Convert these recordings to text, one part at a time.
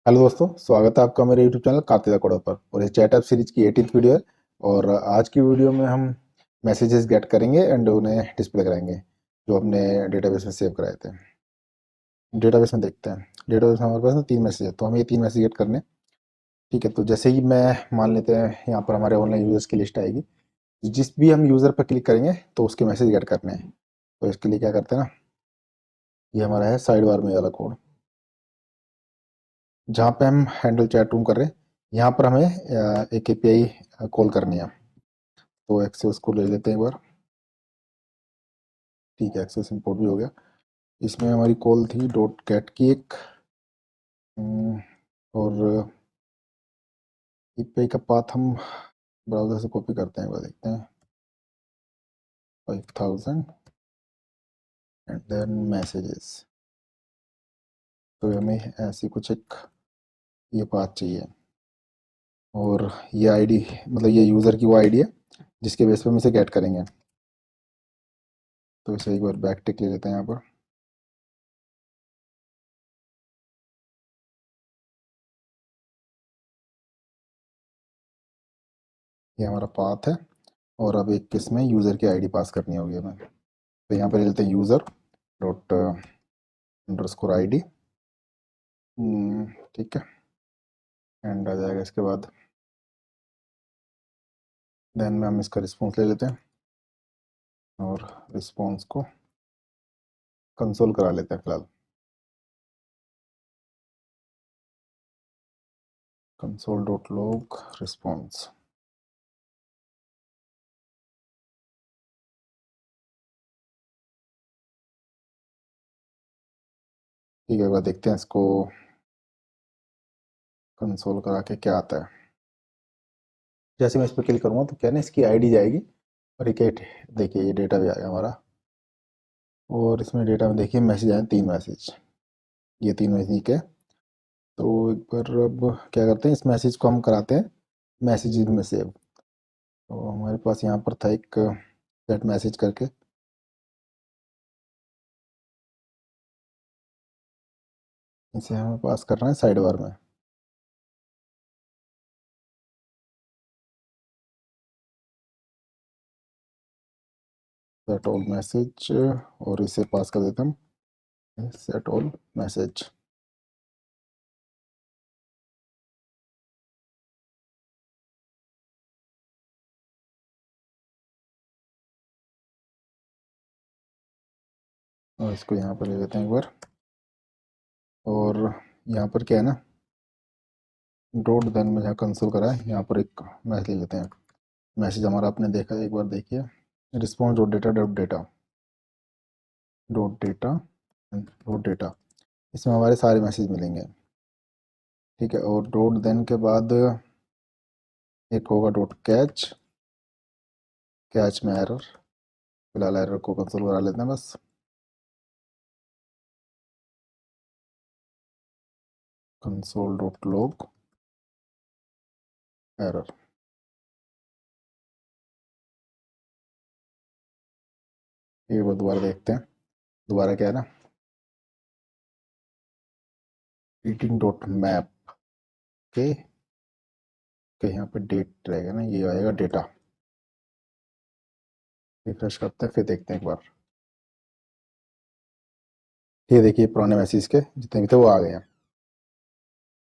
Hello दोस्तों, स्वागत है आपका मेरे यूट्यूब चैनल कार्तिका कोड़ा पर। और ये चैट ऐप सीरीज की 18th वीडियो है। और आज की वीडियो में हम मैसेजेस गेट करेंगे एंड उन्हें डिस्प्ले कराएंगे जो अपने डेटाबेस में सेव कराए थे। डेटाबेस में देखते हैं। डेटाबेस में हमारे पास ना 3 मैसेज है, तो हमें ये 3 मैसेज गेट करने हैं। ठीक है, तो जैसे ही मैं मान लेते हैं यहाँ पर हमारे ऑनलाइन यूजर्स की लिस्ट आएगी। जिस भी हम यूज़र पर क्लिक करेंगे तो उसके मैसेज गेट करने हैं। तो इसके लिए क्या करते हैं ना, ये हमारा है साइड बार में वाला कोड, जहाँ पे हम हैंडल चैट रूम कर रहे हैं। यहाँ पर हमें एक एपीआई कॉल करनी है। तो एक्सेस को ले लेते हैं एक बार। ठीक है, एक्सेस इंपोर्ट भी हो गया। इसमें हमारी कॉल थी डॉट कैट की एक। और एपीआई का पाथ हम ब्राउज़र से कॉपी करते हैं, एक बार देखते हैं। 5000 एंड देन मैसेजेस। तो हमें ऐसी कुछ एक ये पाथ चाहिए। और ये आईडी, मतलब ये यूज़र की वो आईडी है जिसके बेस पे हम इसे गेट करेंगे। तो इसे एक बार बैक टिक ले लेते हैं यहाँ पर। ये हमारा पाथ है। और अब एक इसमें यूज़र की आईडी पास करनी होगी हमें। तो यहाँ पर ले लेते हैं यूज़र डॉट अंडरस्कोर आईडी। ठीक है, एंड आ जाएगा इसके बाद। देन में हम इसका रिस्पॉन्स ले लेते हैं और रिस्पॉन्स को कंसोल करा लेते हैं फिलहाल। Console dot log response. ठीक है, एक बार देखते हैं इसको कंसोल करा के क्या आता है। जैसे मैं इस पर क्लिक करूँगा तो क्या ना, इसकी आईडी जाएगी और एक देखिए ये डेटा भी आ गया हमारा। और इसमें डेटा में देखिए मैसेज आए 3 मैसेज। ये 3 मैसेज के। तो एक बार अब क्या करते हैं, इस मैसेज को हम कराते हैं मैसेजेस में सेव। तो हमारे पास यहाँ पर था एक सेट मैसेज करके। इसे हमें पास करना है साइड बार में। सेट ऑल मैसेज, और इसे पास कर देते हम सेट ऑल मैसेज। और इसको यहाँ पर ले लेते हैं एक बार। और यहाँ पर क्या है ना, डॉट देन में जहाँ कंसोल करा है यहाँ पर एक मैसेज ले लेते हैं। मैसेज हमारा आपने देखा है, एक बार देखिए। Response dot data dot data dot data dot data. इसमें हमारे सारे मैसेज मिलेंगे। ठीक है, और डॉट देन के बाद एक होगा डॉट कैच। कैच में एरर, फिलहाल एरर को कंसोल करा लेते हैं बस। Console dot log error. एक बार दोबारा देखते हैं। दोबारा क्या है ना, रीडिंग डॉट मैप के यहाँ पे डेट रहेगा ना, ये आएगा डेटा। रिफ्रेश करते हैं, फिर देखते हैं एक बार। ये देखिए पुराने मैसेज के जितने भी थे वो आ गए हैं।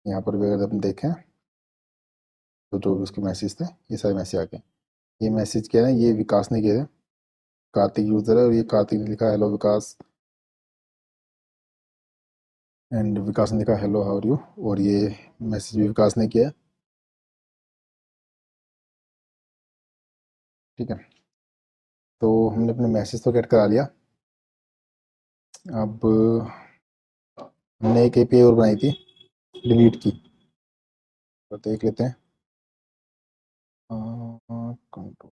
यहाँ पर भी अगर हम देखें तो जो भी उसके मैसेज थे ये सारे मैसेज आ गए। ये मैसेज क्या है ना, ये विकास ने किया है। कार्तिक यूजर है और ये कार्तिक ने लिखा हेलो विकास। एंड विकास ने लिखा हेलो हाउ आर यू। और ये मैसेज भी विकास ने किया है। ठीक है, तो हमने अपने मैसेज तो गेट करा लिया। अब हमने एक एपीआई और बनाई थी डिलीट की, तो देख लेते हैं। कंट्रोल।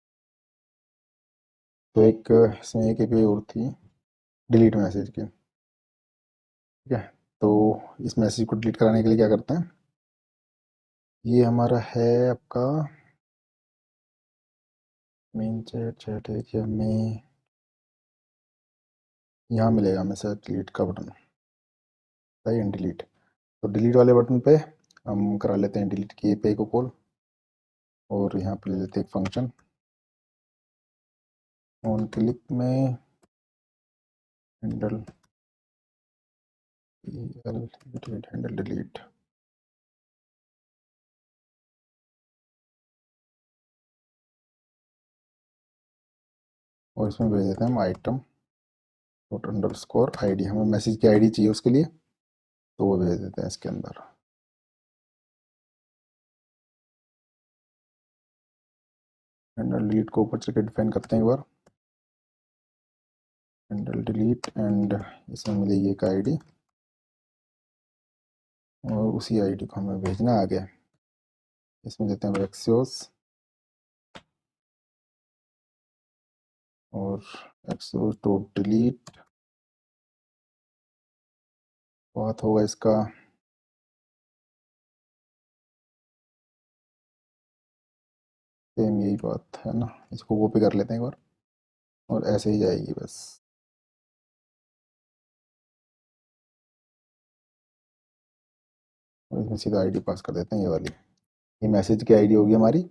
तो एक इसमें एक एपीआई और थी डिलीट मैसेज की। ठीक है, तो इस मैसेज को डिलीट कराने के लिए क्या करते हैं, ये हमारा है आपका मेन चैट। चैट है कि हमें यहाँ मिलेगा हमें शायद डिलीट का बटन। सही है, डिलीट। तो डिलीट वाले बटन पे हम करा लेते हैं डिलीट की एपीआई को कॉल, और यहाँ पे ले लेते हैं एक फंक्शन ऑन क्लिक में हैंडल हैंडल डिलीट, और इसमें भेज देते हैं हम आइटम डॉट अंडरस्कोर आईडी। हमें मैसेज की आईडी चाहिए उसके लिए, तो वो भेज देते हैं इसके अंदर। हैंडल डिलीट को ऊपर चढ़ डिफाइन करते हैं एक बार, हैंडल डिलीट एंड इसमें मिलेगी एक आईडी, और उसी आईडी को हमें भेजना आ गया। इसमें देते हैं एक्सियोस और एक्सियोस डॉट डिलीट, बात होगा इसका सेम, यही बात है ना। इसको कॉपी कर लेते हैं एक बार, और ऐसे ही जाएगी बस। और इसमें सीधा आईडी पास कर देते हैं, ये वाली, ये मैसेज की आईडी होगी हमारी।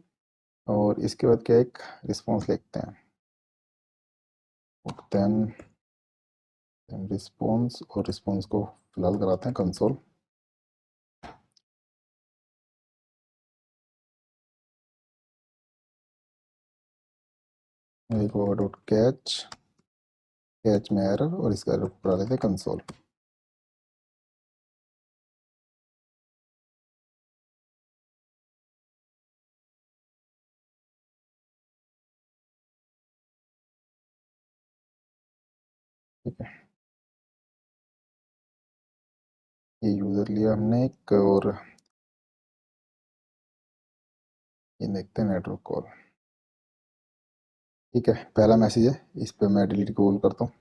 और इसके बाद क्या, एक रिस्पॉन्स लिखते हैं, देन रिस्पॉन्स, और रिस्पॉन्स को फिलहाल कराते हैं कंसोल। एक डॉट कैच, कैच में एरर, और इसका एरर करा लेते हैं कंसोल। ठीक है, ये यूज़र लिया हमने एक, और ये देखते हैं नेटवर्क कॉल। ठीक है, पहला मैसेज है, इस पर मैं डिलीट कॉल करता हूँ।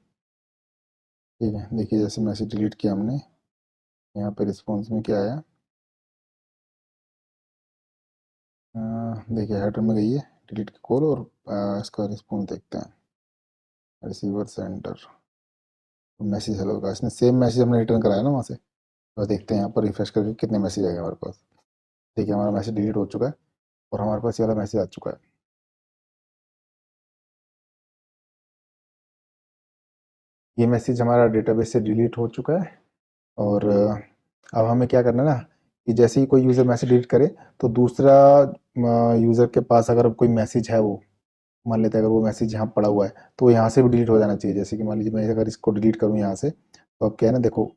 ठीक है, देखिए जैसे मैसेज डिलीट किया हमने, यहाँ पे रिस्पॉन्स में क्या आया, देखिए हेडर में गई है डिलीट की कॉल, और इसका रिस्पॉन्स देखते हैं, रिसीवर सेंटर मैसेज हेलो का, इसने सेम मैसेज हमने रिटर्न कराया ना वहाँ से। और देखते हैं यहाँ पर रिफ्रेश करके कितने मैसेज आएंगे हमारे पास। देखिए हमारा मैसेज डिलीट हो चुका है, और हमारे पास ये वाला मैसेज आ चुका है। ये मैसेज हमारा डेटाबेस से डिलीट हो चुका है। और अब हमें क्या करना है ना, कि जैसे ही कोई यूज़र मैसेज डिलीट करे, तो दूसरा यूज़र के पास अगर कोई मैसेज है, वो मान लेते हैं अगर वो मैसेज यहाँ पड़ा हुआ है, तो यहाँ से भी डिलीट हो जाना चाहिए। जैसे कि मान लीजिए मैं अगर इसको डिलीट करूँ यहाँ से, तो अब क्या है ना, देखो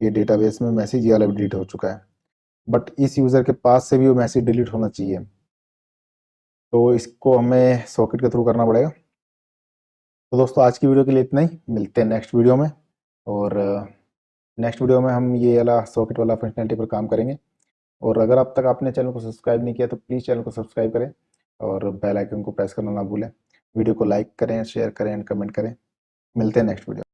ये डेटाबेस में मैसेज ये वाला भी डिलीट हो चुका है, बट इस यूज़र के पास से भी वो मैसेज डिलीट होना चाहिए। तो इसको हमें सॉकेट के थ्रू करना पड़ेगा। तो दोस्तों आज की वीडियो के लिए इतना ही, मिलते हैं नेक्स्ट वीडियो में। और नेक्स्ट वीडियो में हम ये वाला सॉकेट वाला फंक्शनैलिटी पर काम करेंगे। और अगर अब तक आपने चैनल को सब्सक्राइब नहीं किया, तो प्लीज़ चैनल को सब्सक्राइब करें, और बेल आइकन को प्रेस करना ना भूलें। वीडियो को लाइक करें, शेयर करें एंड कमेंट करें। मिलते हैं नेक्स्ट वीडियो।